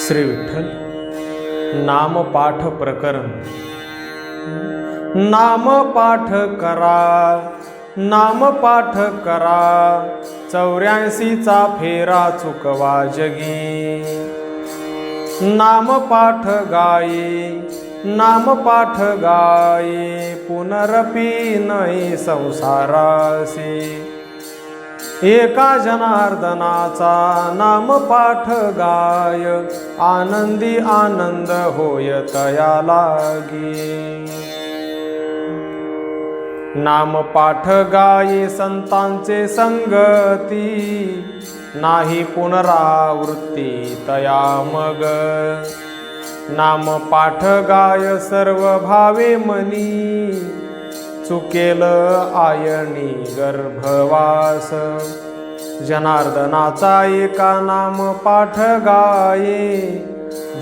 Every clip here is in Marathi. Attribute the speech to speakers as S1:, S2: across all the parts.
S1: श्री विठ्ठल नाम पाठ प्रकरण। नाम पाठ करा, नाम पाठ करा, 84चा फेरा चुकवा जगी। नाम पाठ गाई, नाम पाठ गाई, पुनरपी नाही संसारासी। एका जनार्दनाचा नाम पाठ गाय, आनंदी आनंद होय तया लागी। नाम पाठ गाये संतांचे संगती, नाही पुनरावृत्ती तया मग। नाम पाठ गाय सर्व भावे मनी, चुकेल आयणी गर्भवास। जनार्दनाचा एका नाम पाठ गाये,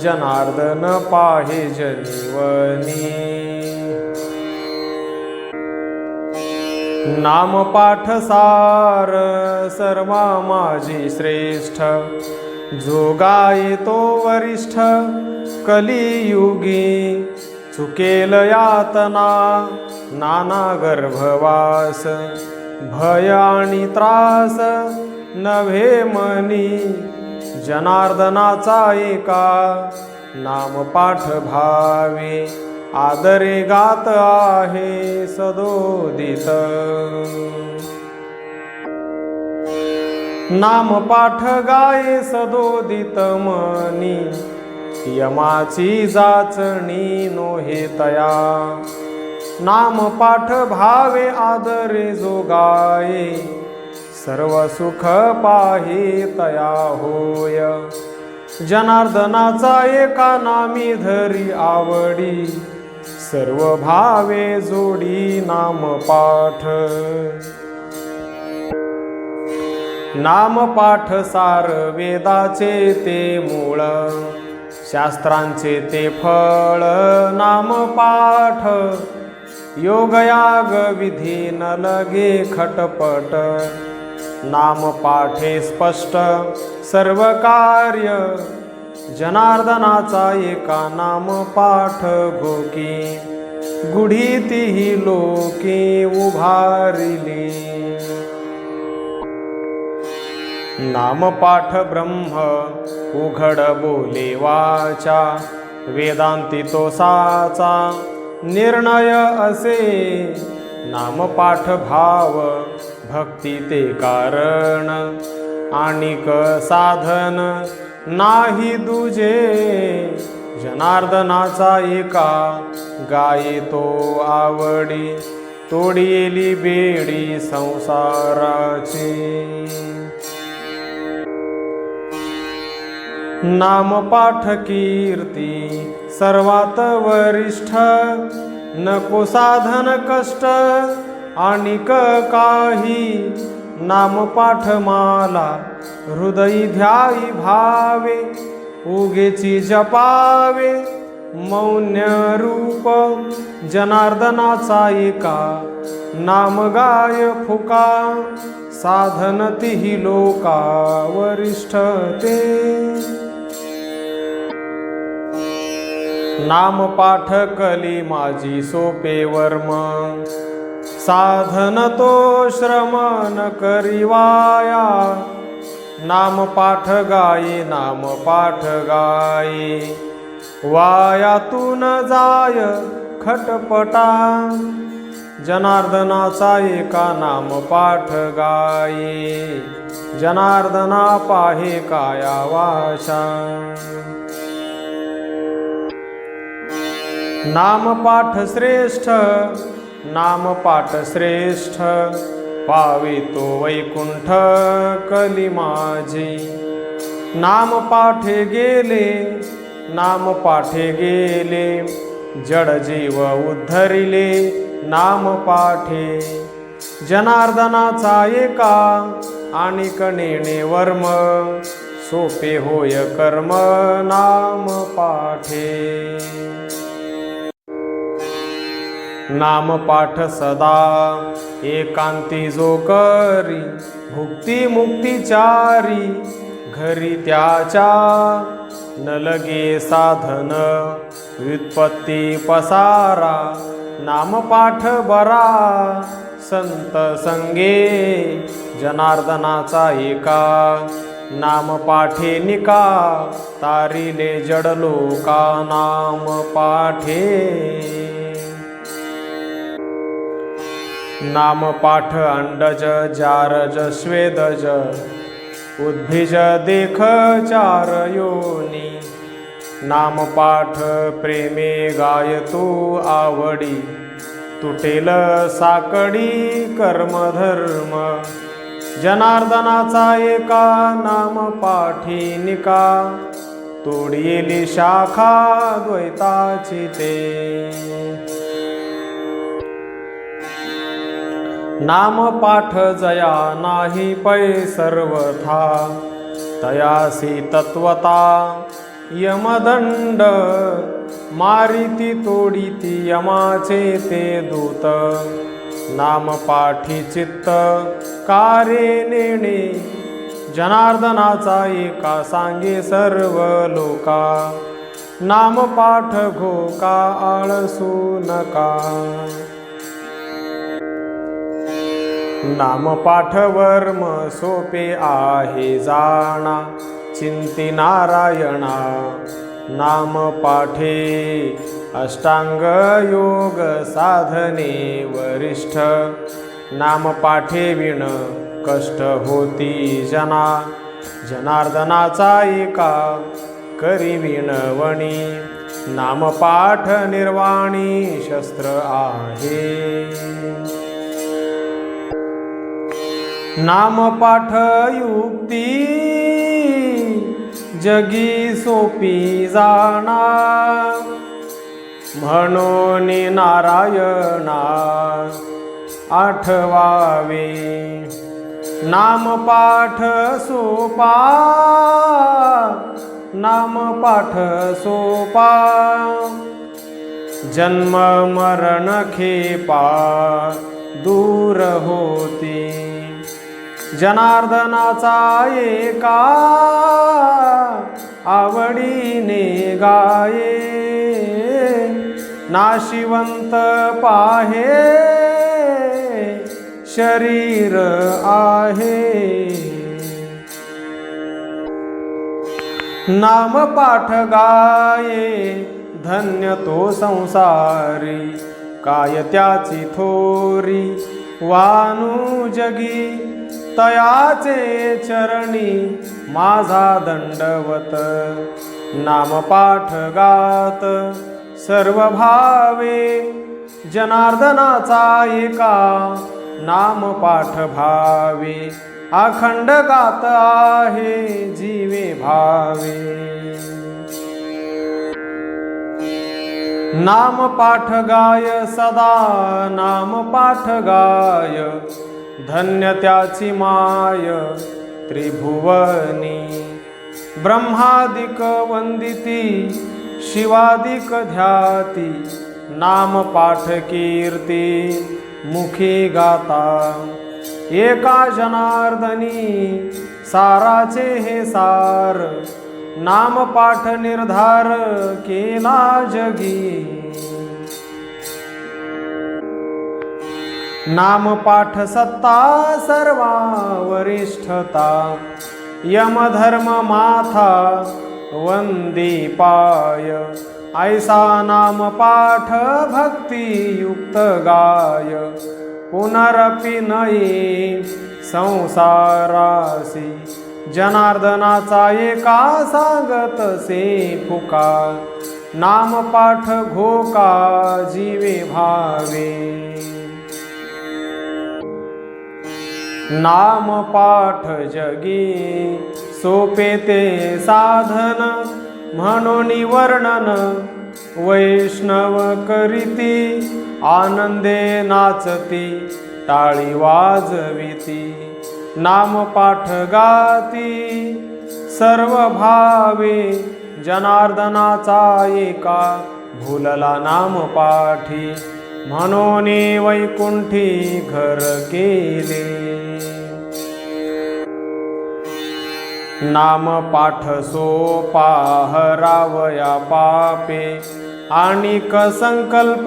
S1: जनार्दन पाहे जनीवनी। नाम पाठ सार सर्वा माझी श्रेष्ठ, जो गाये तो वरिष्ठ कलियुगी। चुकेल यातना नाना गर्भवास, भय आणि त्रास नव्हे मनी। जनार्दनाचा एका नाम पाठ भावे, आदरे गात आहे सदोदित। नाम पाठ गाये सदोदित मनी, यमाची जाचणी नोहे तया। नाम पाठ भावे आदरे जो गाये, सर्व सुख पाहे तया होय। जनार्दनाचा एका नामी धरी आवडी, सर्व भावे जोडी नाम पाठ। नाम पाठ सार वेदाचे ते मूळ, शास्त्रांचे ते फळ नाम पाठ। योगयाग विधी न लगे खटपट, नाम पाठे स्पष्ट सर्व कार्य। जनार्दनाचा एका नाम पाठ घोकी, गुढी तीही लोके उभारिली। नाम पाठ ब्रह्म उघड बोले वाचा, वेदांती तो साचा निर्णय असे। नाम पाठ भाव भक्ती ते कारण, आणिक साधन नाही दुजे। जनार्दनाचा एका गाये तो आवडी, तोडीली बेडी संसाराची। नाम पाठ कीर्ती सर्वात वरिष्ठ, नको साधन कष्ट आणिक काही। नाम पाठ माला हृदयी ध्याई भावे, उगेची जपावे मौन्य रूप। जनार्दनाचा एका नाम गाय फुका, साधन तिही लोका वरिष्ठ ते। नाम पाठ कली माझी सोपे वर्म, साधन तो श्रम न करिवाया। नाम पाठ गाये, नाम पाठ गाये, वायातून जाय खटपटा। जनार्दनाचा एका नाम पाठ गाये, जनार्दना पाहे काया वाचा। नाम पाठ श्रेष्ठ, नाम पाठ श्रेष्ठ, पावे तो वैकुंठ कली माझी। नाम पाठे गेले, नाम पाठे गेले, जड जीव उद्धरिले नाम पाठे। जनार्दनाचा एका आणिक नेणे वर्म, सोपे होय कर्म नाम पाठे। नाम पाठ सदा एकांती जो करी, भुक्ती मुक्ती चारी घरी त्याच्या। न लगे साधन व्युत्पत्ती पसारा, नामपाठ बरा संत संगे जनार्दनाचा एका, नाम पाठे निका तारिले जडलो का नाम पाठे. नाम पाठ अंडज जारज स्वेदज उद्भिज देख चार योनी, नाम पाठ प्रेमे गायतो आवडी, तुटेल साकडी कर्मधर्म, जनार्दनाचा एका नाम पाठी निका, तोडीली शाखा द्वैताची ते. नाम पाठ जया नाही पै सर्वथा, तयासी तत्वता यमदंड, मारिती तोडीती यमाचे ते दूत, नाम पाठी चित्त कारे नेणे, जनार्दनाचा एका सांगे सर्व लोका, नाम पाठ घोका आळसू नका. नाम पाठ वर्म सोपे आहे जाणा, चिंती नारायणा, नाम पाठे अष्टांग योग साधने वरिष्ठ, नाम पाठे विण कष्ट होती जना, जनार्दनाचा एका करी विणवणी, नाम पाठ निर्वाणी शस्त्र आहे. नाम पाठ युक्ती जगी सोपी जाणा, म्हणून नारायणा आठवावे, नाम पाठ सोपा, नाम पाठ सोपा, जन्म मरण खेपा दूर होती, जनार्दनाचा एका आवडीने गाये, नाशिवंत पाहे शरीर आहे. नाम पाठ गाये धन्य तो संसारी, काय त्याची थोरी वानू जगी, तयाचे चरणी माझा दंडवत, नाम पाठ गात सर्व भावे, जनार्दनाचा एका नाम पाठ भावे, अखंड गात आहे जीवे भावे. नाम पाठ गाय सदा नाम पाठ गाय, धन्य त्याची माय त्रिभुवनी, ब्रह्मादिक वंदिती शिवादिक ध्याती, नाम पाठ कीर्ती मुखी गाता, एका जनार्दनी साराचे हे सार, नाम पाठ निर्धार केला जगी. नाम पाठ सत्ता सर्वा वरिष्ठता, यमधर्म माथा वंदी पाय, ऐसा नाम पाठ भक्ती युक्त गाय, पुनरपि नये संसारासी, जनार्दनाचा एका सांगत से फुका, नाम पाठ घोका जीवे भावे. नाम पाठ जगी सोपे ते साधन, म्हणून वर्णन वैष्णव करीती, आनंदे नाचती टाळी वाजविती, नाम पाठ गाती सर्व भावे, जनार्दनाचा एका भूलला नाम पाठी, म्हणून वैकुंठी घर केले. नाम पाठ सोपा हरावया पापे, आणिक संकल्प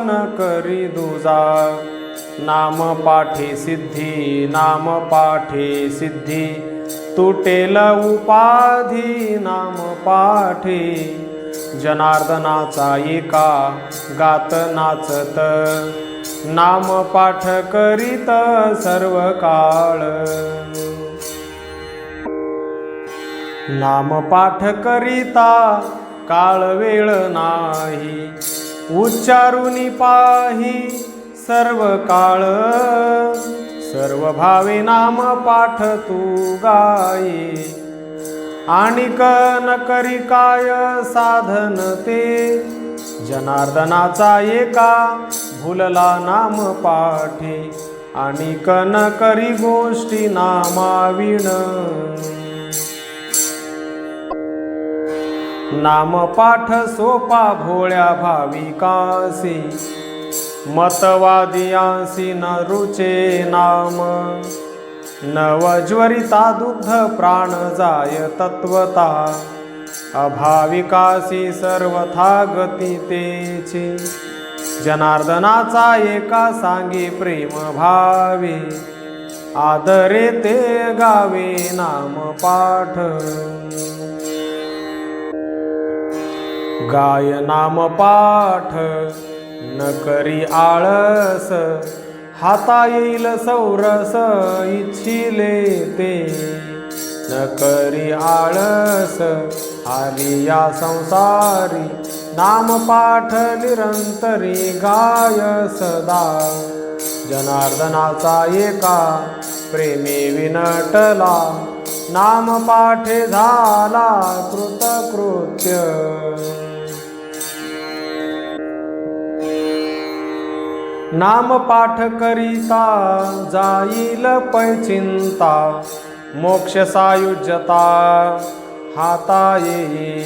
S1: न करी दुजा. नाम पाठे सिद्धी, नाम पाठे सिद्धी, तुटेल उपाधी नाम पाठे. जनार्दनाचा एका गात नाचत, नाम पाठ करीत सर्व काळ. नाम पाठ करिता काळ वेळ नाही, उच्चारुनी पाही सर्व काळ. सर्व भावे नाम पाठ तू गाये, आणिक न करी काय साधन ते. जनार्दनाचा एका भुलला नाम पाठे, आणिक न करी गोष्टी नामाविण. नाम पाठ सोपा भोळ्या भाविकासी, मतवादियांसी न रुचे नाम. नवज्वरिता दुग्ध प्राण जाय तत्वता, अभाविकासी सर्वथा गती तेची. जनार्दनाचा एका सांगे प्रेम भावे, आदरे ते गावे नाम पाठ. गाय नाम पाठ न करी आळस, हाता येईल सौरस इच्छिले ते. न करी आळस आली या संसारी, नाम पाठ निरंतरी गाय सदा. जनार्दनाचा एका प्रेमे विनटला, नाम पाठे झाला कृतकृत्य. नाम पाठ करिता जाईल पै चिंता, मोक्ष सायुज्यता हाता येई.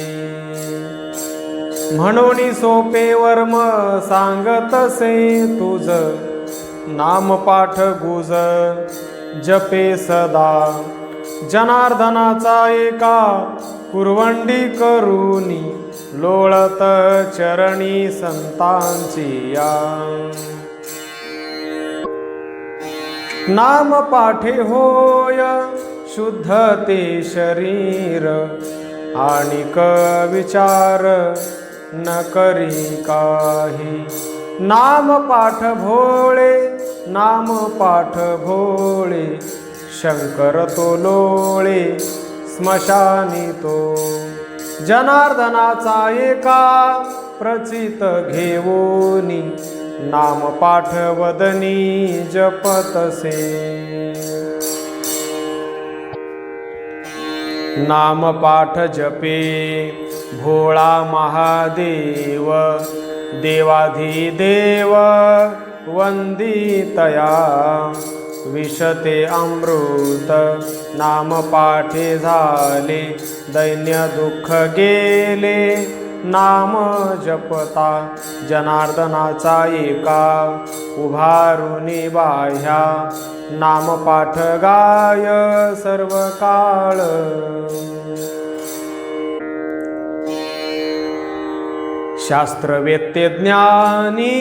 S1: म्हणून सोपे वर्म सांगतसे तुझ, नाम पाठ गुज जपे सदा. जनार्दनाचा एका कुरवंडी करुनी, लोळत चरणी संतांची या. नाम पाठे होय शुद्ध ते शरीर, आणिक विचार न करी काही. नाम पाठ भोळे, नाम पाठ भोळे, शंकर तो लोळे स्मशानी तो. जनार्दनाचा एका प्रचित घेऊनी, नाम पाठ वदनी जपतसे. नाम पाठ जपे भोळा महादेव, देवाधिदेव वंदितया. विशते अमृत नाम पाठे झाले, दैन्य दुःख गेले नाम जपता. जनार्दनाचा एका उभारुनी बाह्या, नाम पाठ गाय सर्व काळ. शास्त्रवेत्ते ज्ञानी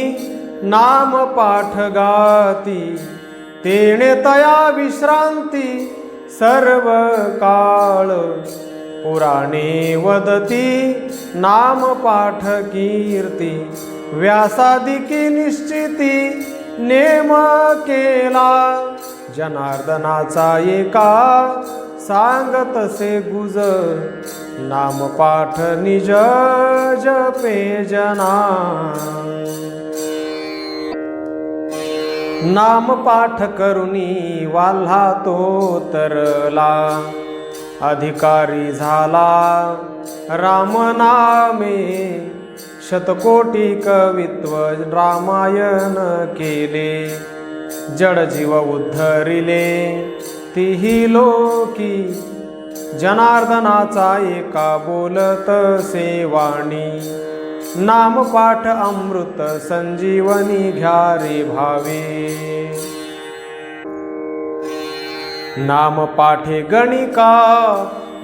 S1: नाम पाठ गाती, तेणे तया विश्रांती सर्व काळ. पुराणे वदती नाम पाठ कीर्ती, व्यासादिकी निश्चिती नेम केला. जनार्दनाचा एका सांगतसे गुज, नाम पाठ निज जपे जना. नाम पाठ करुनी वाल्हा तो तरला, अधिकारी झाला राम नामे. शतकोटी कवित्व रामायण केले, जड जीव उद्धरिले तिही लोकी. जनार्दनाचा एका बोलत सेवाणी, नाम पाठ अमृत संजीवनी घ्या रे भावे. नाम पाठे गणिका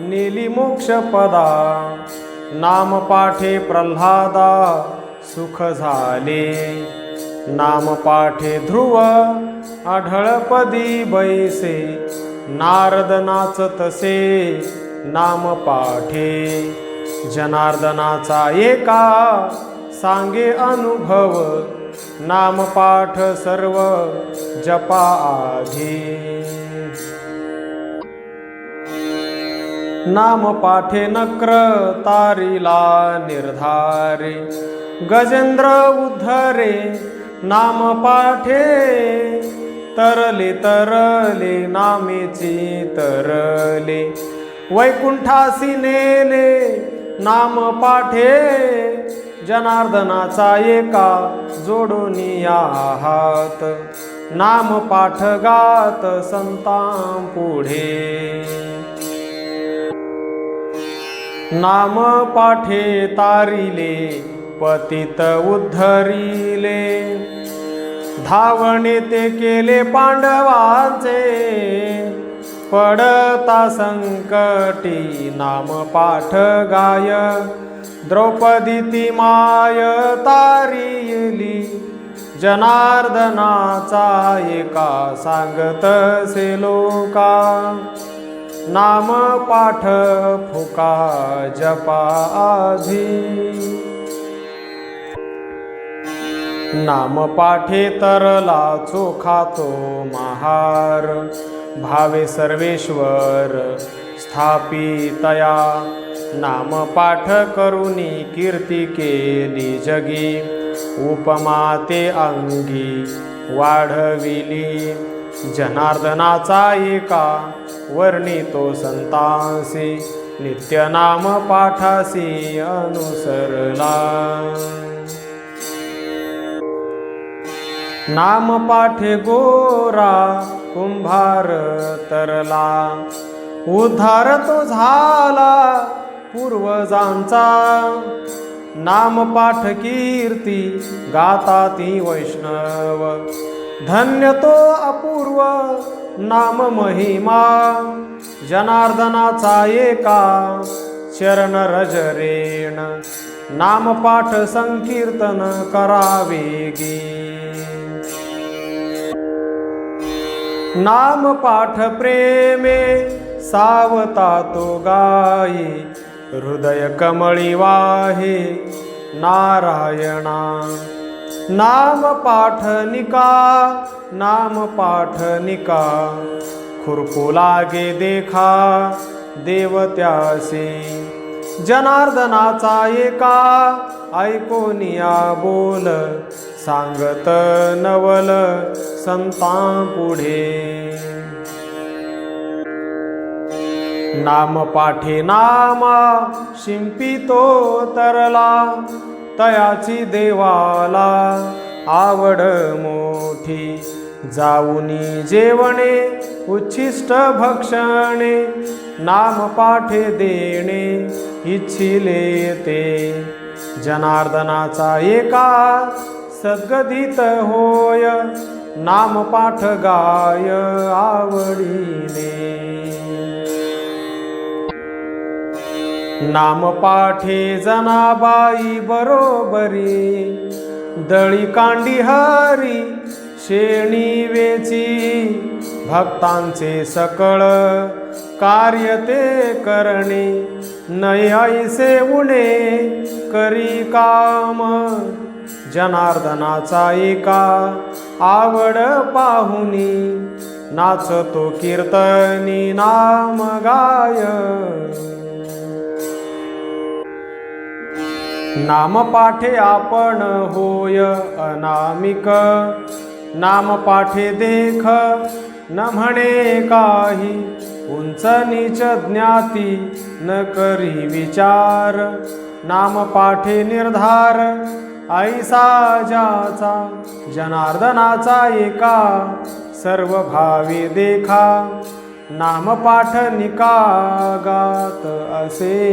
S1: नेली मोक्षपदा. नाम पाठे प्रल्हादा सुख झाले. नाम पाठे ध्रुव आढळपदी बैसे. नारद नाचतसे नाम पाठे. जनार्दनाचा एका सांगे अनुभव. नाम पाठ सर्व जपा आधी. नाम पाठे नक्र तारिला निर्धारे. गजेंद्र उद्धरे नाम पाठे. तरले तरले नामेची तरले. वैकुंठासी नेले नाम पाठे. जनार्दनाचा एका जोडूनिया हात. नाम पाठ गात संतां पुढे. नाम पाठे तारिले पतित उद्धरिले. धावणे ते केले पांडवांचे. पडता संकटी नाम पाठ गाय. द्रौपदी ती माय तारिली. जनार्दनाचा एका सांगतसे लोका. नाम पाठ फुका जपा आधी. नाम पाठे तरला चोखा तो महार. भावे सर्वेश्वर स्थापितया. नाम पाठ करुनी कीर्ती केली जगी. उपमा ते अंगी वाढविली. जनार्दनाचा एका वर्णितो संतांसी. नित्य नाम पाठासी अनुसरला. नाम पाठे गोरा कुंभार तरला. उद्धार तो झाला पूर्वजांचा. नाम पाठ कीर्ती गाता ती वैष्णव. धन्य तो अपूर्व नाम महिमा. जनार्दनाचा एका चरण रजरेण. नाम पाठ संकीर्तन करावेगी. नाम पाठ प्रेमे सावता तो गाई. हृदय कमळी वाहे नारायणा. नाम पाठ निका नाम पाठ निका. खुरकू लागे देखा देवत्यासी. जनार्दनाचा एका ऐकोनिया बोल. सांगत नवल संतां पुढे. नाम पाठे नामा शिंपितो तरला. तयाची देवाला आवड मोठी. जाऊनी जेवणे उच्छिष्ट भक्षणे. नाम पाठे देणे इच्छिले ते. जनार्दनाचा एका सद्गदित होय. नाम पाठ गाय आवडीने. नाम पाठे जनाबाई बरोबरी. दळी कांडी हरी शेणी वेची. भक्तांचे सकळ कार्य ते करणे. नैसे उणे करी काम. जनार्दनाचा एका आवड पाहुनी. नाचतो कीर्तनी नाम गाय. नाम पाठे आपण होय अनामिक. नाम पाठे देख न म्हणे काही. उंच नीच ज्ञाती न करी विचार. नाम पाठे निर्धार ऐसा ज्याचा. जनार्दनाचा एका सर्व भावी देखा. नाम पाठ निका गात असे.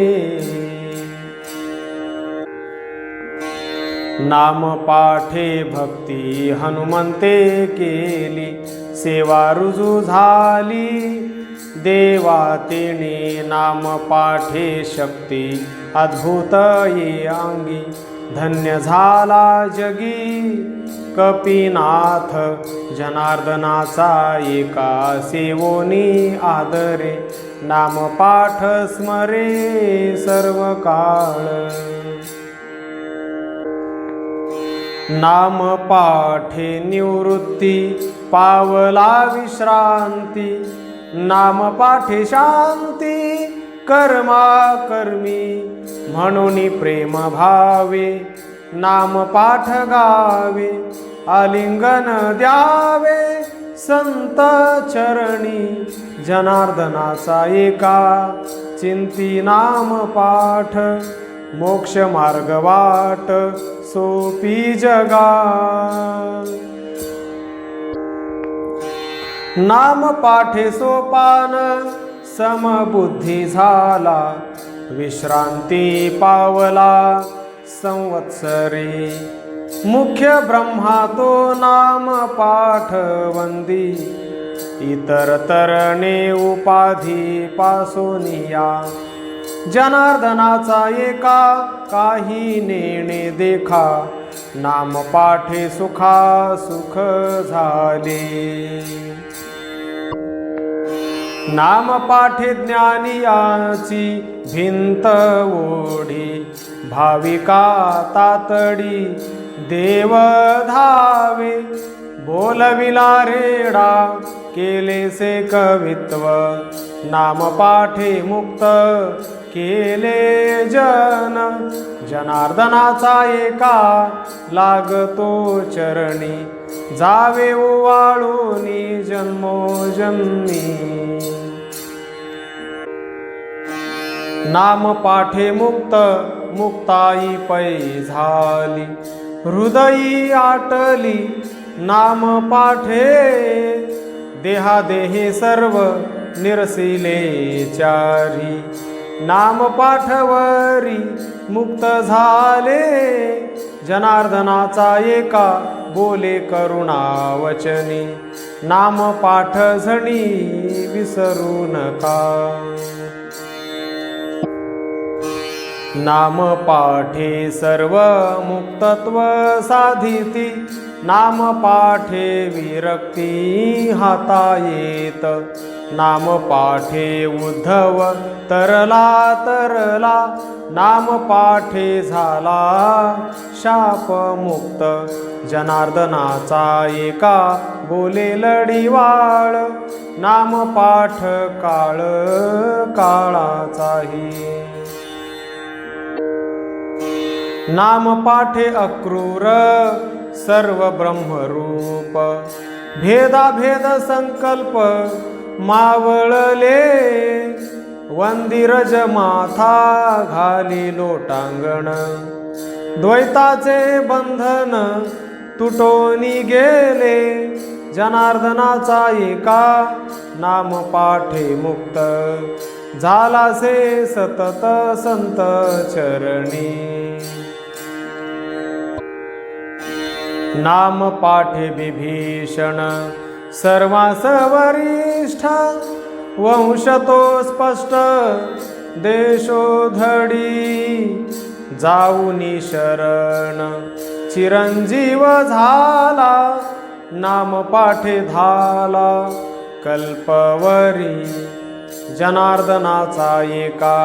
S1: नाम पाठे भक्ती हनुमंते केली. सेवा रुजू झाली देवा तिने नाम पाठे शक्ती अद्भुत ये अंगी धन्य झाला जगी कपिनाथ जनार्दनाचा एका सेवोनी आदरे नाम पाठ स्मरे सर्व काळ नाम पाठे निवृत्ती पावला विश्रांती नाम पाठे शांती कर्मा कर्मी म्हणून प्रेम भावे नाम पाठ गावे आलिंगन द्यावे संत चरणी जनार्दनाचा एका चिंती नाम पाठ मोक्ष मार्ग वाट सोपी जगा नाम पाठे सोपान समबुद्धी झाला विश्रांती पावला संवत्सरी मुख्य ब्रह्मा तो नाम पाठ वंदी इतर तरणे उपाधी पासोनिया जनार्दनाचा एका काही नेणे देखा नाम पाठे सुखा सुख झाले नाम पाठे ज्ञानियाची भिंत ओढी भाविका तातडी देव धावे बोलविला रेडा केले से कवित्व नाम पाठे मुक्त केले जन जनार्दनाचा एका लागतो चरणी जावे ओवाळूनी जन्मोजन्मी नाम पाठे मुक्त मुक्ताई पै झाली हृदयी आटली नाम पाठे देहादेहे सर्व निरसिले चारी नाम पाठवरी मुक्त झाले जनार्दनाचा एका बोले करुणा वचनी नाम पाठ झणी विसरू नका नाम पाठे सर्व मुक्तत्व साधिती नाम पाठे विरक्ती हाता येत नाम पाठे उद्धव तरला तरला नाम पाठे झाला शाप मुक्त जनार्दनाचा एका बोले लढीवाळ नाम पाठ काळ काळाचाही नाम पाठे अक्रूर सर्व ब्रह्मरूप भेदाभेद संकल्प मावळले वंदिरज माथा घाली लोटांगण द्वैताचे बंधन तुटोनी गेले जनार्दनाचा एका नाम पाठे मुक्त झालासे सतत संत चरणी नाम पाठे विभीषण सर्वांस वरिष्ठ वंश तो स्पष्ट देशोधडी जाऊनी शरण चिरंजीव झाला नाम पाठे धाला कल्पवरी जनार्दनाचा एका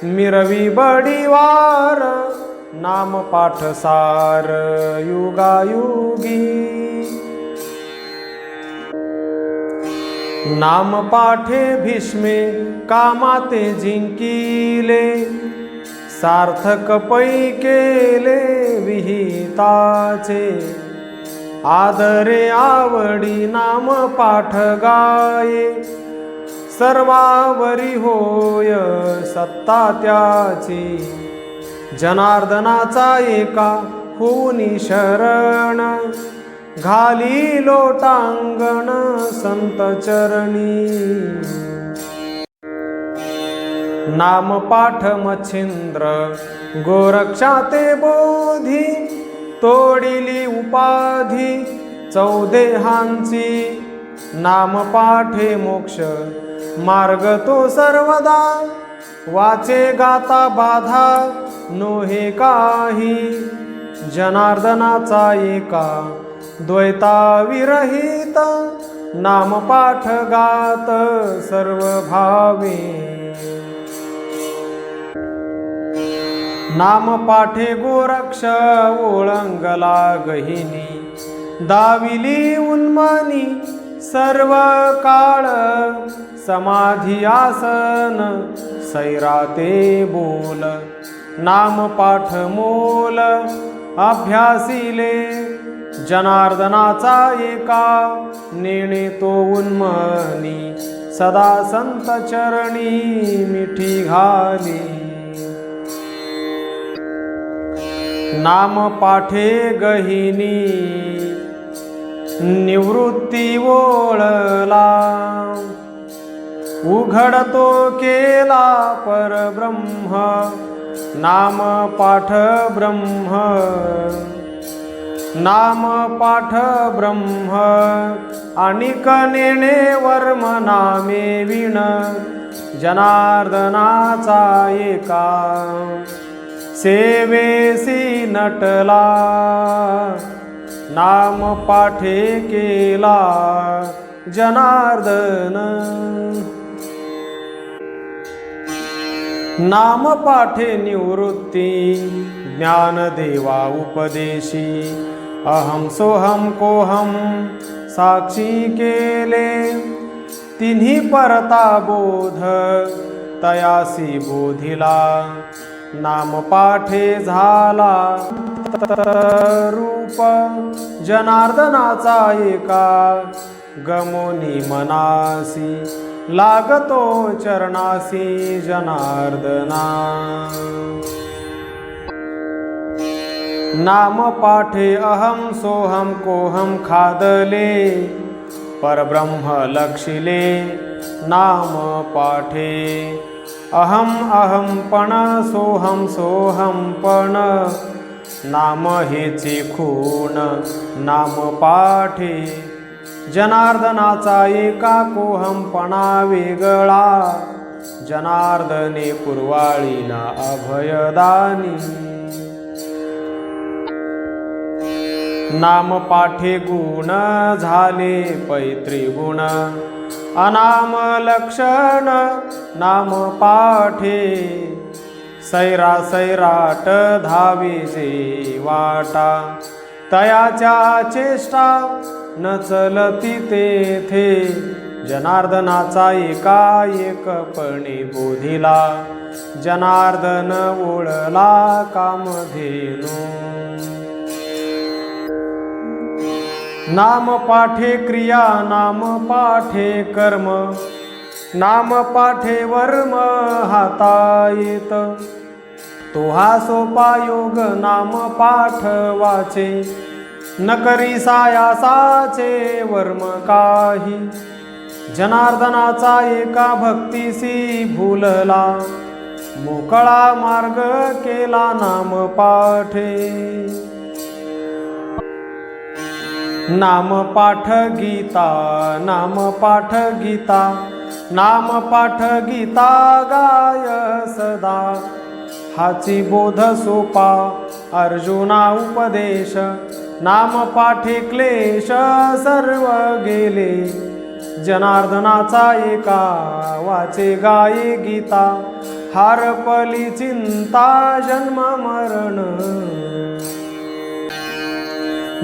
S1: मिरवी बडीवार नाम पाठ सार युगायुगी नाम पाठे भीष्मे कामाते जिंकिले सार्थक पै केले विहिताचे आदरे आवडी नाम पाठ गाये सर्वावरी होय सत्ता त्याची जनार्दनाचा एका होनी शरण घाली लोटांगण संत चरणी नाम पाठ मच्छिंद्र गोरक्षाते बोधी तोडिली उपाधी चौदेहांची नाम पाठे मोक्ष मार्ग तो सर्वदा वाचे गाता बाधा नोहे काही जनार्दनाचा एका द्वैता विरहित नाम पाठ गात सर्व भावे नाम पाठे गोरक्ष ओळंगला गहिनी दाविली उन्मानी सर्व काळ समाधी आसन सैराते बोल नाम पाठ मोल अभ्यासिले जनार्दनाचा एका नेणे तो उन्मनी सदा संत चरणी मिठी घाली नाम पाठे गहिनी निवृत्ती ओळला उघडतो केला परब्रह्म नाम पाठ ब्रह्म नाम पाठ ब्रह्म अनिक नेणे वर्म नामे विण जनार्दनाचा एका सेवेसी नटला नाम पाठे केला जनार्दन नाम पाठे निवृत्ती ज्ञानदेवा उपदेशी अहम सोहम कोहम साक्षी केले तिन्ही परता बोध तयासी बोधिला नाम पाठे झाला रूप जनार्दनाचा एका गमोनी मनासी लागतो चरणासी जनार्दना नाम पाठे अहम सोहम कोहम खादले परब्रह्म लक्षिले नाम पाठे अहम अहम पण सोहम सोहम पण नाम हेचे खूण नाम पाठे जनार्दनाचा एका कोहमपणा वेगळा जनार्दने कुरवाळीला अभयदानी नाम पाठे गुण झाले पैतृगुण अनाम लक्षण नाम पाठे सैरा सैराट धावी जे वाटा तयाच्या चेष्टा न चलती तेथे जनार्दनाचा एका एकपणे बोधिला जनार्दन ओळला कामधेनू नाम पाठे क्रिया नाम पाठे कर्म नाम पाठे वर्म हाता येत तो हा सोपा योग नाम पाठ वाचे न करी सायासाचे वर्म काही जनार्दनाचा एका भक्तीसी भूलला मोकळा मार्ग केला नाम पाठे नाम पाठ गीता नाम पाठ गीता नाम पाठ गीता गाय सदा हाची बोध सोपा अर्जुना उपदेश नाम पाठे क्लेश सर्व गेले जनार्दनाचा एका वाचे गाये गीता हारपली चिंता जन्म मरण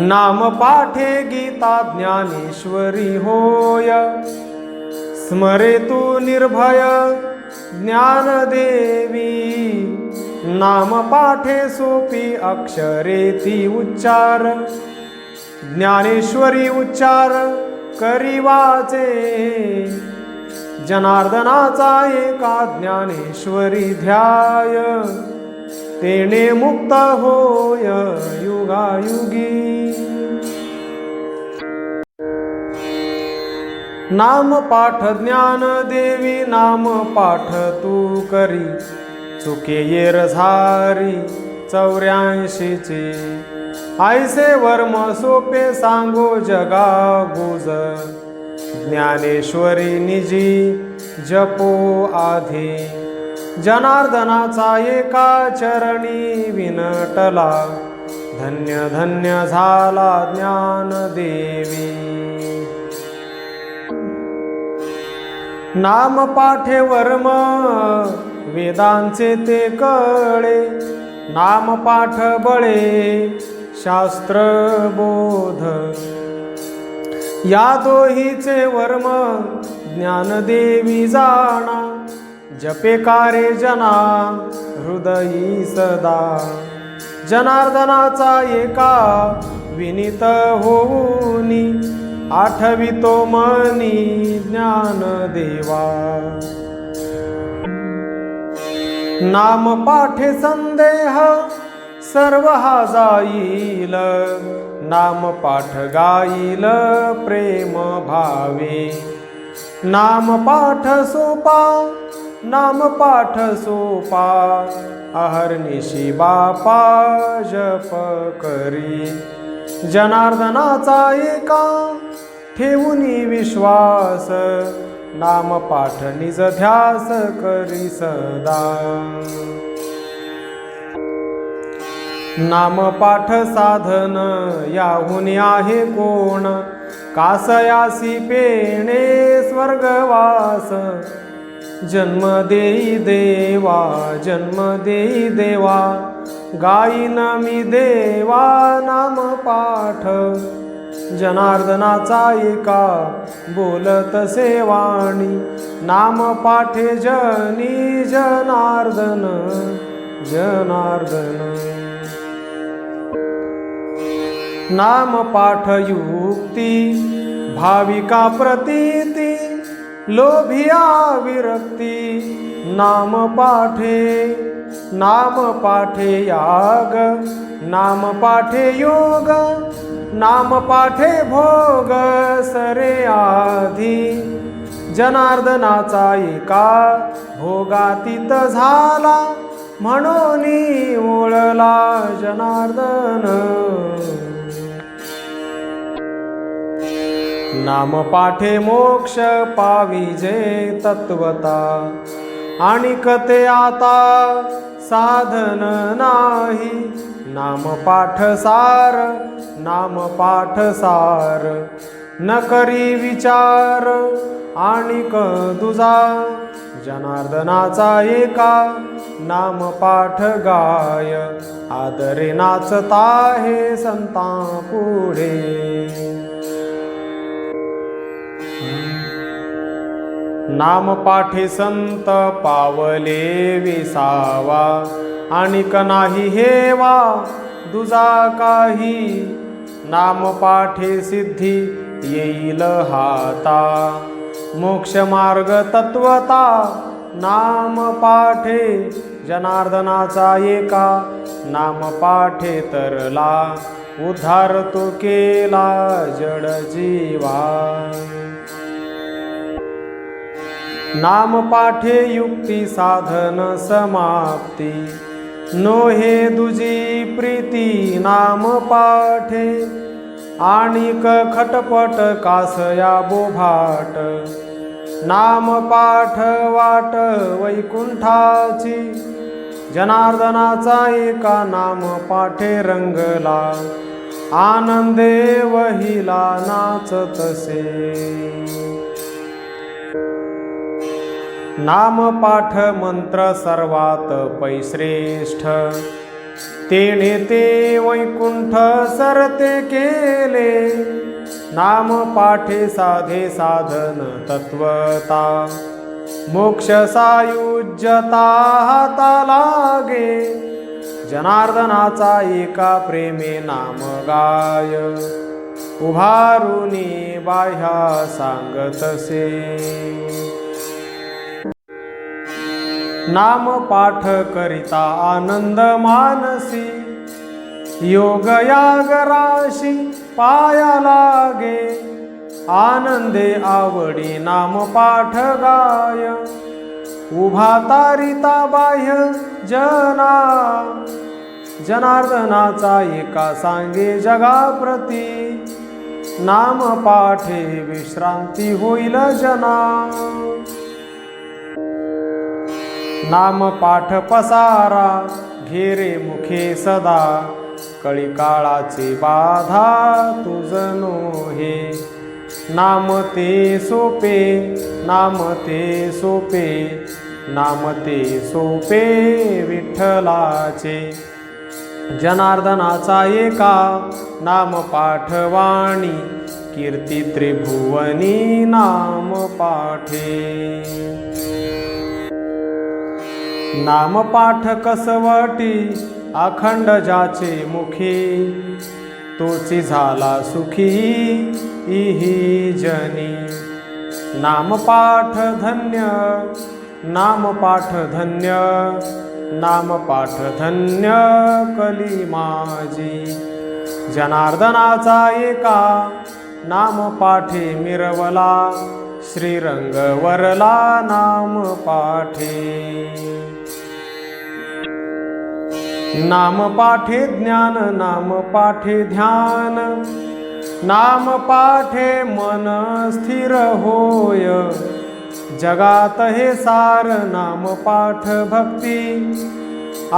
S1: नाम पाठे गीता ज्ञानेश्वरी होय स्मरे तू निर्भय ज्ञानदेवी नाम पाठे सोपी अक्षरे ती उच्चार ज्ञानेश्वरी उच्चार करी वाचे जनार्दनाचा एका ज्ञानेश्वरी ध्याय तेने मुक्त होय युगायुगी नाम पाठ ज्ञान देवी नाम पाठ तू करी चुके येर झारी 84चे आयसे वर्म सोपे सांगो जगा गुज ज्ञानेश्वरी निजी जपो आधी जनार्दनाचा एका चरणी विनटला, धन्य धन्य झाला ज्ञानदेवी. नाम पाठे वर्म वेदांचे ते कळे, नाम पाठ बळे शास्त्र बोध. या दोहीचे वर्म ज्ञानदेवी जाणा, जपे कारे जना हृदयी सदा. जनार्दनाचा एका विनीत होऊनी, आठवितो मनी ज्ञानदेवा. नाम पाठे संदेह सर्व हा जाईल, नाम पाठ गाईल प्रेम भावे. नाम पाठ सोपा, नाम पाठ सोपा, अहर्निशी बापा जप करी. जनार्दनाचा एका ठेवूनी विश्वास, नाम पाठ निज ध्यास करी सदा. नाम पाठ साधन याहुनी आहे कोण, कासयासी पेणे स्वर्गवास. जन्म देई देवा, जन्म देई देवा, गाईन मी देवा नाम पाठ. जनार्दनाचा एका बोलत सेवाणी, नाम पाठे जनी जनार्दन जनार्दन. नाम पाठ युक्ती भाविका प्रतीती, लोभिया विरक्ती. नाम पाठे, नाम पाठे याग, नाम पाठे योग, नाम पाठे भोग सरे आधी. जनार्दनाचा एका भोगातीत झाला, म्हणून ओळला जनार्दन. नाम पाठे मोक्ष पाविजे तत्वता, आणि कते आता साधन नाही. नाम पाठ सार, नाम पाठ सार, न करी विचार आणि दुजा. जनार्दनाचा एका नाम पाठ गाय, आदरे नाचता हे संता पुढे. नाम पाठे संत पावले विसावा, आणिक नाही हेवा दुजा काही. नाम पाठे सिद्धी येईल हाता, मोक्ष मार्ग तत्वता. नाम पाठे जनार्दनाचा एका, नाम पाठे तरला उद्धार तो केला जड जीवा. नाम पाठे युक्ती साधन समाप्ती, नोहे दुजी प्रीती नाम पाठे. आणिक खटपट कासया बोभाट, नाम पाठ वाट वैकुंठाची. जनार्दनाचा एका नाम पाठे रंगला, आनंदे वहिला नाचतसे. नाम पाठ मंत्र सर्वात पैश्रेष्ठ, तेने ते वैकुंठ सरते केले. नाम पाठे साधे साधन तत्वता, मोक्ष सायुज्यता हाता लागे. जनार्दनाचा एका प्रेमे नाम गाय, उभारुनी बाह्या सांगतसे. नाम पाठ करिता आनंद मानसी, योग याग राशी पाया लागे. आनंदे आवडी नाम पाठ गाय, उभा तारिता बाह्य जना. जनार्दनाचा एका सांगे जगाप्रती, नाम पाठे विश्रांती होईल जना. नाम पाठ पसारा घेरे मुखे सदा कळी काळाची बाधा तुझ नोहे नाम ते सोपे नाम ते सोपे नाम ते सोपे विठ्ठलाचे जनार्दनाचा एका नाम पाठवाणी कीर्ती त्रिभुवनी नाम पाठे नाम पाठ कसवटी अखंड जाचे मुखी तोची झाला सुखी इही जनी नाम पाठ धन्य नाम पाठ धन्य नाम पाठ धन्य कली माझी जनार्दनाचा एका नाम पाठे मिरवला श्रीरंग वरला नाम पाठे नाम पाठे ज्ञान नाम पाठे ध्यान नाम पाठे मन स्थिर होय जगात हे सार नाम पाठ भक्ती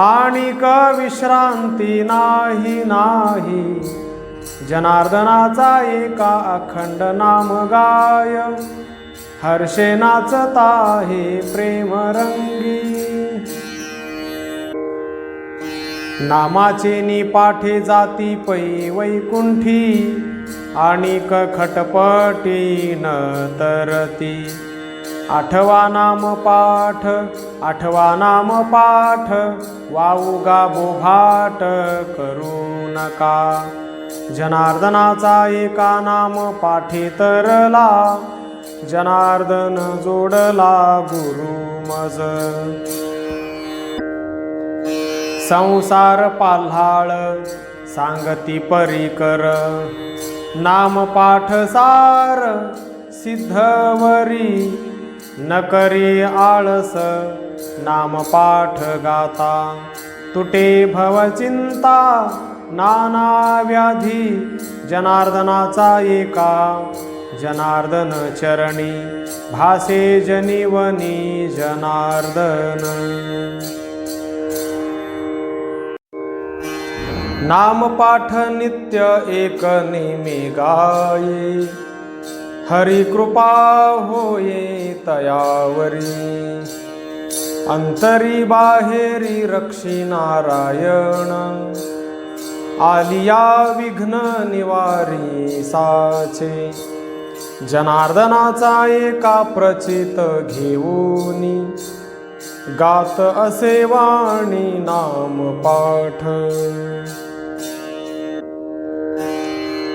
S1: आणिक विश्रांती नाही नाही जनार्दनाचा एका अखंड नाम गाय हर्षे नाचता हे प्रेम रंगी नामाचे निपाठे जाती पै वैकुंठी आणिक खटपटी न तरती आठवा नाम पाठ वाऊगा बोभाट करू नका जनार्दनाचा एका नाम पाठी तरला जनार्दन जोडला गुरु मज संसार पाल्हाळ सांगती परिकर नाम पाठ सार सिद्धवरी न करी आळस नाम पाठ गाता तुटे भवचिंता नाना व्याधी जनार्दनाचा एका जनार्दन चरणी भासे जनिवनी जनार्दन नाम पाठ नित्य एक नेमी गाये हरी कृपा होये तयावरी अंतरी बाहेरी रक्षी नारायण आलिया विघ्न निवारी साचे जनार्दनाचा एका प्रचित घेऊनी गात असे वाणी नाम पाठ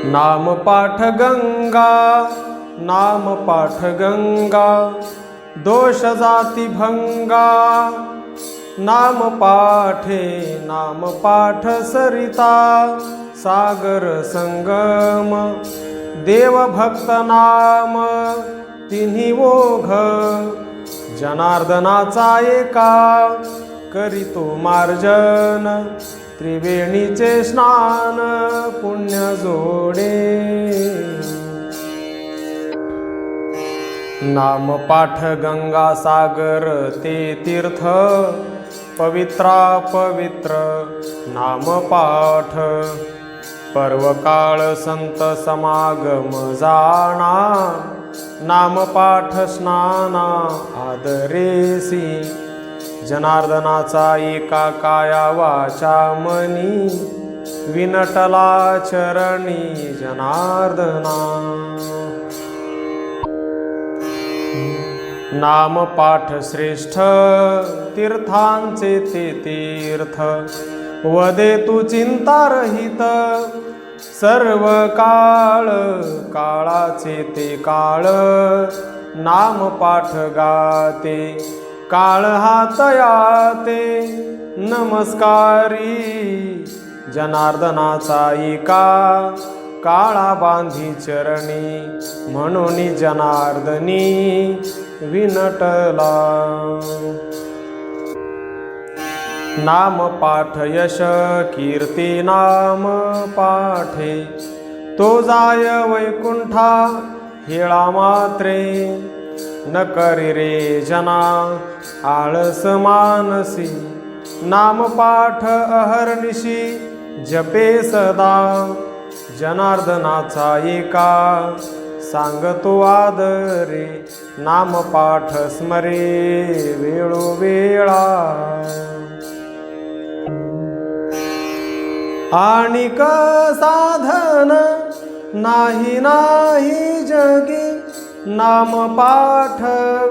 S1: नाम पाठ गंगा नाम पाठ गंगा दोष जाती भंगा नाम पाठे नाम पाठ सरिता सागर संगम देव भक्त नाम तिन्ही ओघ जनार्दनाचा एका करीतो मार्जन त्रिवेणीचे स्नान पुण्य जोडे नाम पाठ गंगा सागर ते तीर्थ पवित्रा पवित्र नाम पाठ पर्वकाळ संत समागम जाणा नाम पाठ स्नाना आदरेसी जनार्दनाचा एका काया वाचा मनी विनटला चरणी जनार्दना नाम पाठ श्रेष्ठ तीर्थांचे ते तीर्थ वदे तू चिंता रहित सर्व काळ काळाचे ते काळ नाम पाठ गाते काळ हातयाते नमस्कारी जनार्दनाचा एका काळा बांधी चरणी म्हणून जनार्दनी विनटला नाम पाठ यश कीर्ती नाम पाठे तो जाय वैकुंठा हेळा मात्रे न करी रे जना आळस मानसी, नाम पाठ अहर्निशी जपे सदा, जनार्दनाचा एका सांगतो आदरे, नाम पाठ स्मरे वेळोवेळा. आणिक साधन नाही नाही जगी, नाम पाठ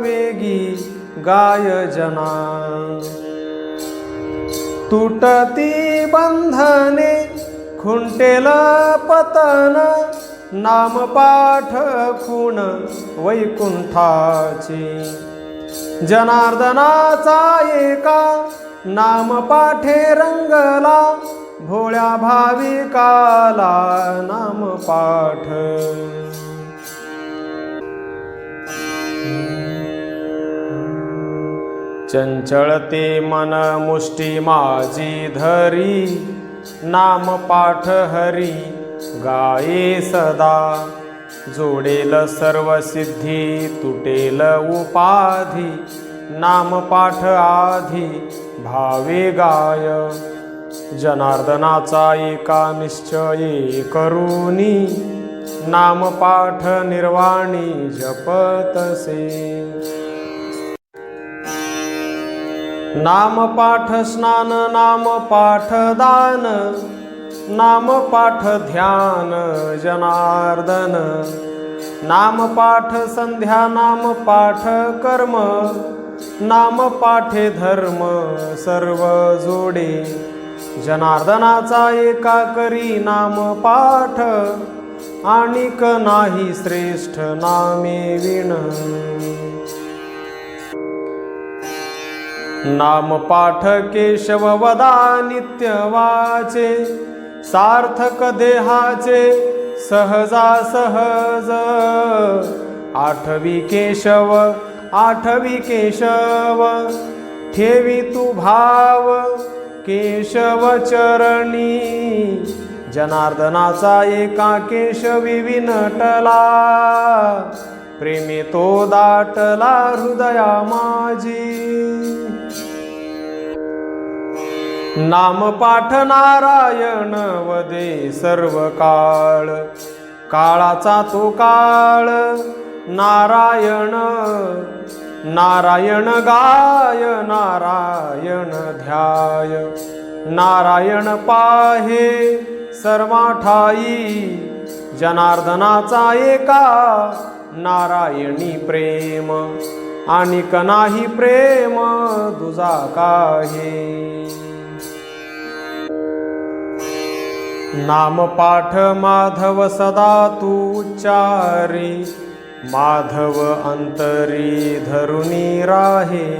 S1: वेगी गाय जना. तुटती बंधने खुंटेल पतन, नाम पाठ खूण वैकुंठाची. जनार्दनाचा एका नाम पाठे रंगला, भोळ्या भाविकाला नाम पाठ. चंचळते मन मुष्टी माझी धरी, नाम पाठ हरी गाये सदा. जोडेल सर्व सिद्धी तुटेल उपाधी, नाम पाठ आधी भावे गाय. जनार्दनाचा एका निश्चये करुनी, नाम पाठ निर्वाणी जपतसे. नाम पाठ स्नान, नाम पाठ दान, नाम पाठ ध्यान जनार्दन. नाम पाठ संध्या, नाम पाठ कर्म, नाम पाठे धर्म सर्व जोडे. जनार्दनाचा एका करी नाम पाठ, आणिक नाही श्रेष्ठ नामे विण. नाम पाठ केशव वदा नित्य वाचे, सार्थक देहाचे सहजा सहज. आठवी केशव आठवी केशव, ठेवी तू भाव केशव चरणी. जनार्दनाचा एका केशवी विनटला, प्रेमे तो दाटला हृदया माझी. नाम पाठ नारायण वदे सर्व काळ, काळाचा तो काळ नारायण. नारायण गाय नारायण ध्याय, नारायण पाहे सर्वाठाई. जनार्दनाचा एका नारायणी प्रेम, आणिक नाही प्रेम तुझा काही. नाम पाठ माधव सदा तू उच्चारी, माधव अंतरी धरुनी राहे.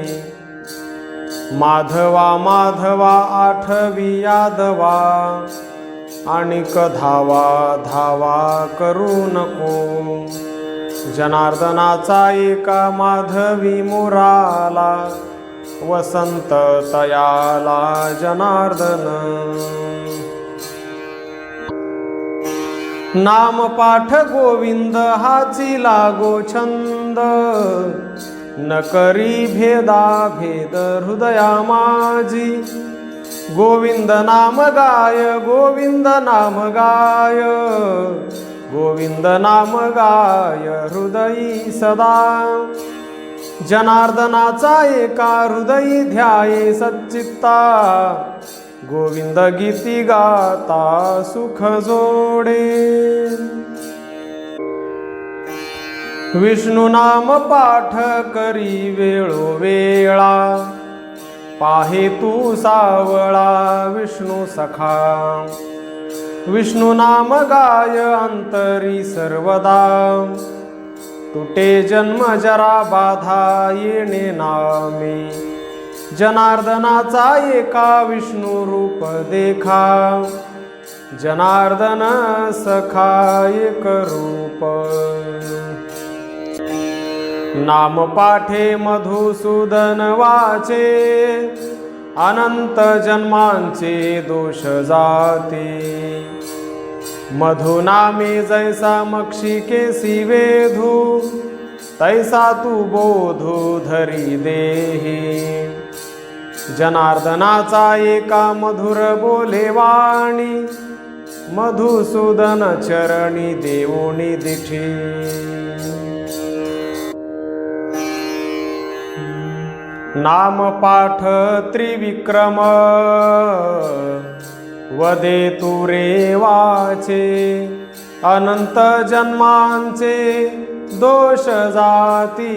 S1: माधवा माधवा आठवी यादवा, आणिक धावा धावा करू नको. जनार्दनाचा एका माधवी मुराला, वसंत तयाला जनार्दन. नाम पाठ गोविंद हाची लागो छंद, न करी भेदा भेद हृदया माझी. गोविंद नाम गाय गोविंद नाम गाय, गोविंद नाम गाय हृदयी सदा. जनार्दनाचा एका हृदयी ध्याये सच्चित्ता, गोविंद गीती गाता सुख जोडे. विष्णू नाम पाठ करी वेळोवेळा, पाहे तू सावळा विष्णू सखा. विष्णू नाम गाय अंतरी सर्वदा, तुटे जन्म जरा बाधा येणे नामे. जनार्दनाचा एका विष्णू रूप देखा, जनार्दन सखा एक रूप. नाम पाठे मधुसूदन वाचे, अनंत जन्मांचे दोष जाते. मधुनामे जैसा मक्षिकेसी वेधू, तैसा तू बोधो धरी देही. जनार्दनाचा एका मधुर बोले वाणी, मधुसूदन चरणी देवोनी दिठी. नाम पाठ त्रिविक्रम वदे तू रे वाचे, अनंत जन्मांचे दोष जाती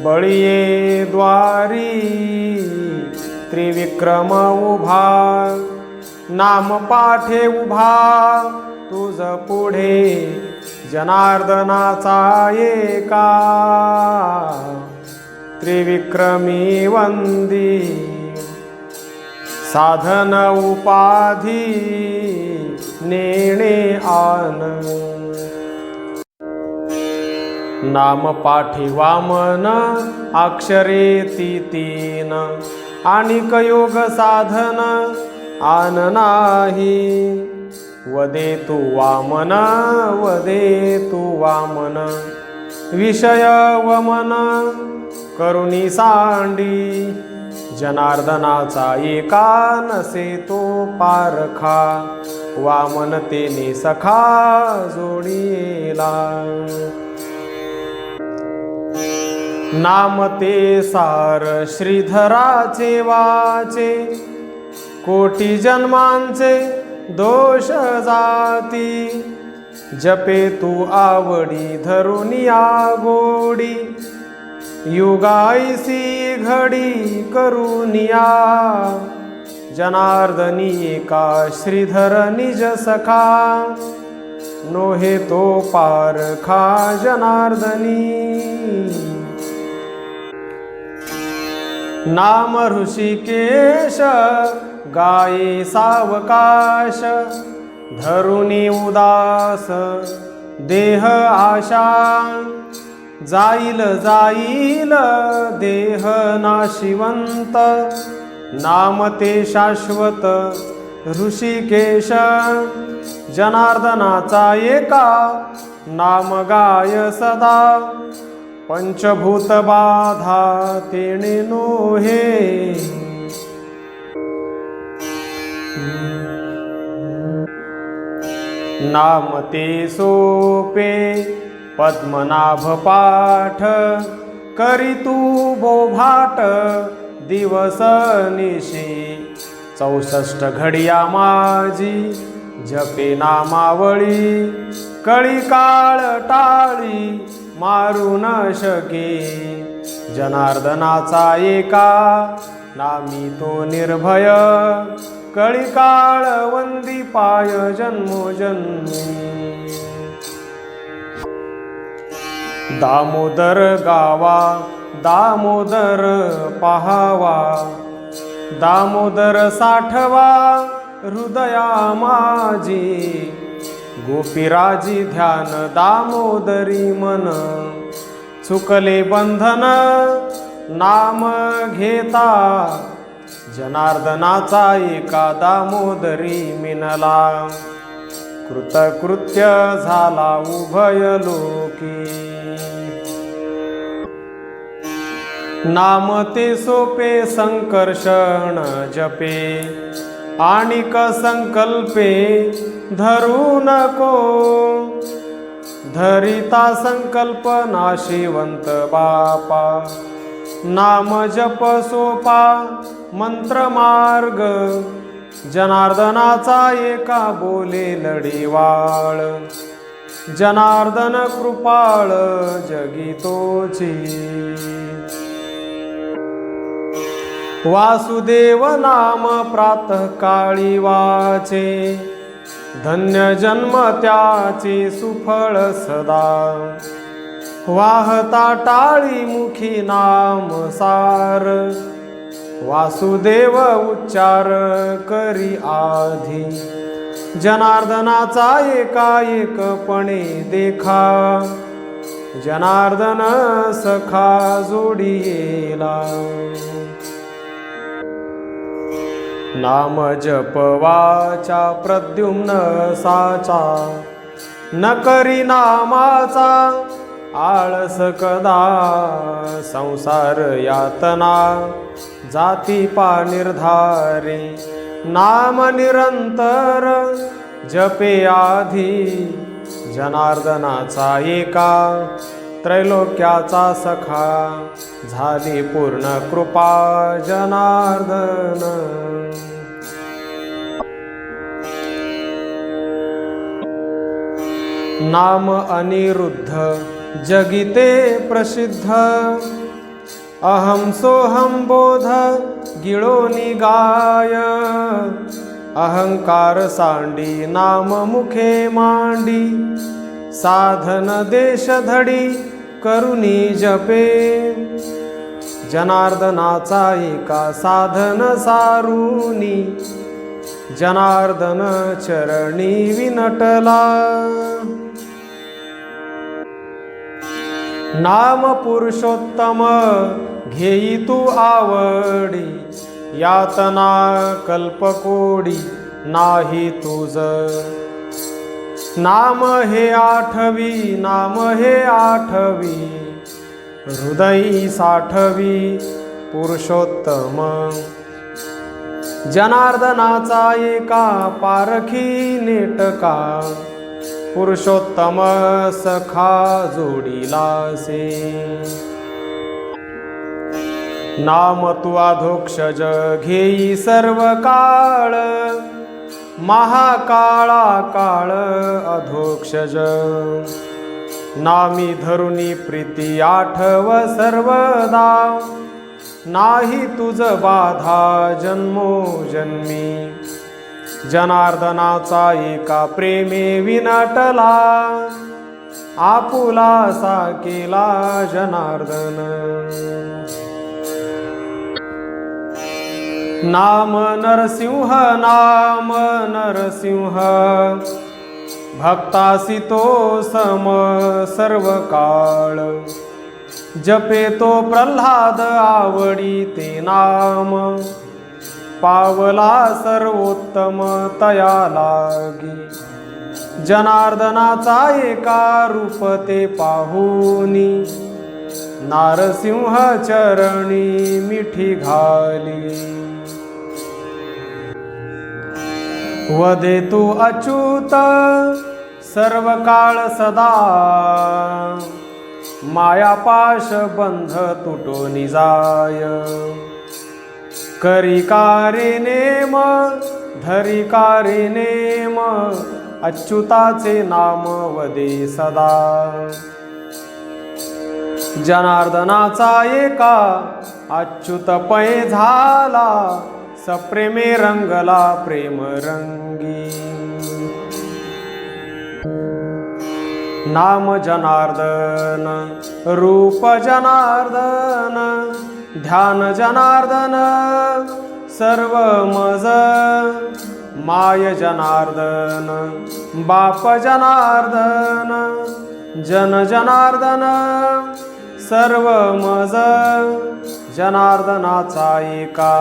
S1: बळीये द्वारी. त्रिविक्रम उभा नाम पाठे उभा तुझ पुढे, जनार्दनाचा एका त्रिविक्रमी वंदी. साधन उपाधी नेणे आन, नाम पाठी वामन अक्षरे तीन. आणिक योग साधन आन नाही. वदे तू वामन वदे तू वामन, विषय वमन करुणी सांडी. जनार्दनाचा एका नसे तो पारखा, वामन तेने सखा जोडीला. नाम ते सार श्रीधराचे वाचे, कोटी जन्मांचे दोष जाती. जपे तू आवडी धरुनिया गोडी, युगाईसी घडी करुनिया. जनार्दनी एका श्रीधर निज सखा, नोहे तो पारखा जनार्दनी. नाम ऋषिकेश गाये सावकाश, धरुनी उदास देह आशा. जाईल जाईल देह नाशिवंत, नाम ते शाश्वत ऋषिकेश. जनार्दनाचा एका नाम गाय सदा, पंचभूत बाधा तेणे नोहे. नाम ते सोपे पद्मनाभ पाठ, करी तू बोभाट दिवस निशी. 64 घडिया माझी जपे नामावळी, कळी काळ टाळी मारू न शके. जनार्दनाचा एका नामी तो निर्भय, कळी काळ वंदी पाय जन्मोजन्मी. दामोदर गावा दामोदर पहावा, दामोदर साठवा हृदया माझी. गोपीराजी ध्यान दामोदरी मन, चुकले बंधन नाम घेता. जनार्दनाचा एका दामोदरी मिनला, कृतकृत्य झाला उभय लोकी. नाम ते सोपे संकर्षण जपे, आणिक संकल्पे धरू नको. धरिता संकल्प नाशिवंत बापा, नाम जप सोपा मंत्र मार्ग. जनार्दनाचा एका बोले लढीवाळ, जनार्दन कृपाळ जगितोची. वासुदेव नाम प्रातः काळी वाचे, धन्य जन्म त्याचे सुफळ सदा. वाहता टाळी मुखी नाम सार, वासुदेव उच्चार करी आधी. जनार्दनाचा एकाएकपणे देखा, जनार्दन सखा जोडीला. नाम जप वाचा प्रद्युम्न साचा, न करी नामाचा आळस कदा संसार यातना जाती पा निर्धारे नाम निरंतर जपे आधी जनार्दनाचा एका त्रैलोक्याचा सखा झाली पूर्ण कृपा जनार्दन नाम अनिरुद्ध जगिते प्रसिद्ध अहम सोहम बोध गिळो निगाय अहंकार सांडी नाम मुखे मांडी साधन देश धडी करुणी जपे जनार्दनाचा एका साधन सारुनी जनार्दन चरणी विनटला नाम पुरुषोत्तम घेई तू आवडी यातना कल्पकोडी नाही तुझ नाम हे आठवी नाम हे आठवी हृदयी साठवी पुरुषोत्तम जनार्दनाचा एका पारखी नेटका पुरुषोत्तम सखा जोडीलासे नाम तू अधोक्षज घेई सर्व काळ महाकाळा काळ अधोक्षज नामी धरुनी प्रीती आठव सर्वदा नाही तुझ बाधा जन्मो जन्मी जनार्दनाचा एका प्रेमे विनटला आपुलासा केला जनार्दन नाम नरसिंह नाम नरसिंह भक्तासी तो सम सर्व काळ जपे तो प्रल्हाद आवडी ते नाम पावला सर्वोत्तम तया लागी जनार्दनाचा एका रूप ते पाहुनी नारसिंह चरणी मिठी घाली वदे तू अच्युत सर्व काळ सदा मायापाश बंध तुटो निजाय करी कारे नेम धरी कारे नेम अच्युताचे नाम वदे सदा जनार्दनाचा एका अच्युत पै झाला सप्रेमे रंगला प्रेम रंगी नाम जनार्दन रूप जनार्दन ध्यान जनार्दन सर्व मज माय जनार्दन बाप जनार्दन जन जनार्दन सर्व मज जनार्दनाचा एका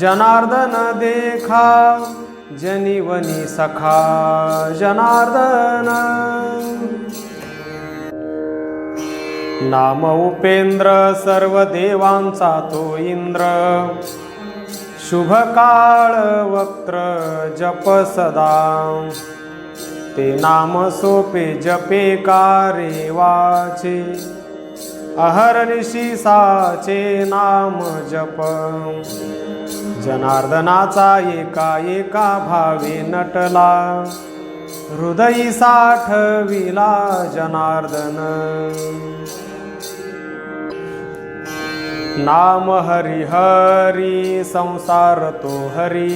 S1: जनार्दन देखा जनिवनी सखा जनार्दन नाम उपेंद्र सर्व देवांचा तो इंद्र शुभ काळ वक्त्र जप सदा ते नाम सोपे जपे कारे वाचे अहर्निशी साचे नाम जप जनार्दनाचा एका एका भावे नटला हृदयी साठविला जनार्दन नाम हरि हरि संसार तो हरि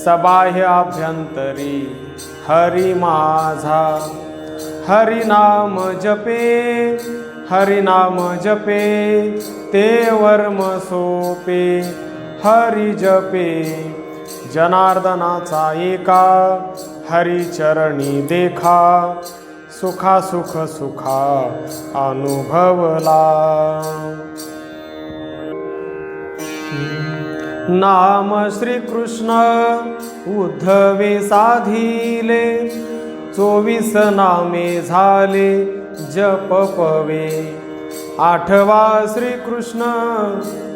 S1: सबाह्य अभ्यंतरी हरि माझा हरि नाम जपे हरि नाम जपे ते वर्म सोपे हरि जपे जनार्दनाचा एका हरि चरणी देखा सुखा सुख सुखा अनुभवला नाम श्री कृष्ण उद्धवे साधिले 24 नामे झाले जप पवे. आठवा श्रीकृष्ण,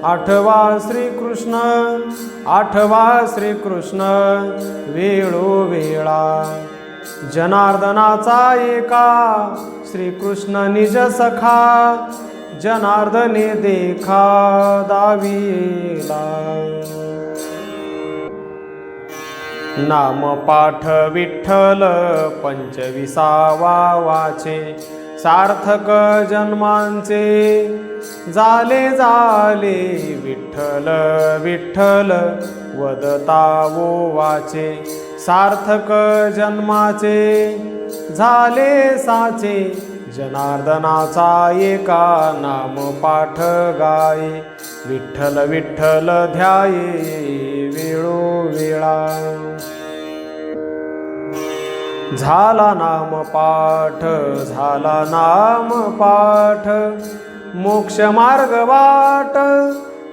S1: आठवा श्रीकृष्ण, आठवा श्रीकृष्ण वेळोवेळा. जनार्दनाचा एका श्रीकृष्ण निज सखा, जनार्दने देखा दाविला. नाम पाठ विठ्ठल 25वा वाचे, सार्थक जन्मांचे झाले झाले. विठ्ठल विठ्ठल वदता वो वाचे, सार्थक जन्माचे झाले साचे. जनार्दनाचा एका नाम पाठ गाये, विठ्ठल विठ्ठल ध्याये वेळोवेळा. झाला नाम पाठ, झाला नाम पाठ, मोक्ष मार्ग वाट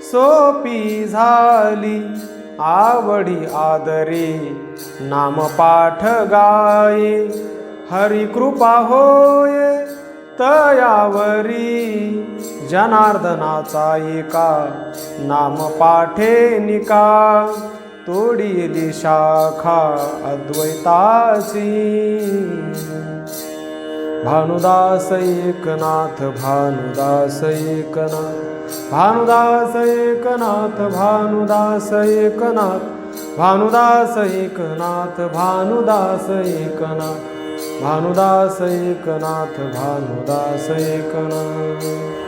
S1: सोपी झाली. आवडी आदरे नाम पाठ गाये, हरी कृपा होय तयावरी. जनार्दनाचा एका नाम पाठे निका, तोडीली शाखा अद्वैताची. भानुदास एकनाथ, भानुदास एकनाथ, भानुदास एकनाथ, भानुदास एकनाथ, भानुदास एकनाथ, भानुदास एकनाथ, भानुदास एकनाथ, भानुदास एकनाथ.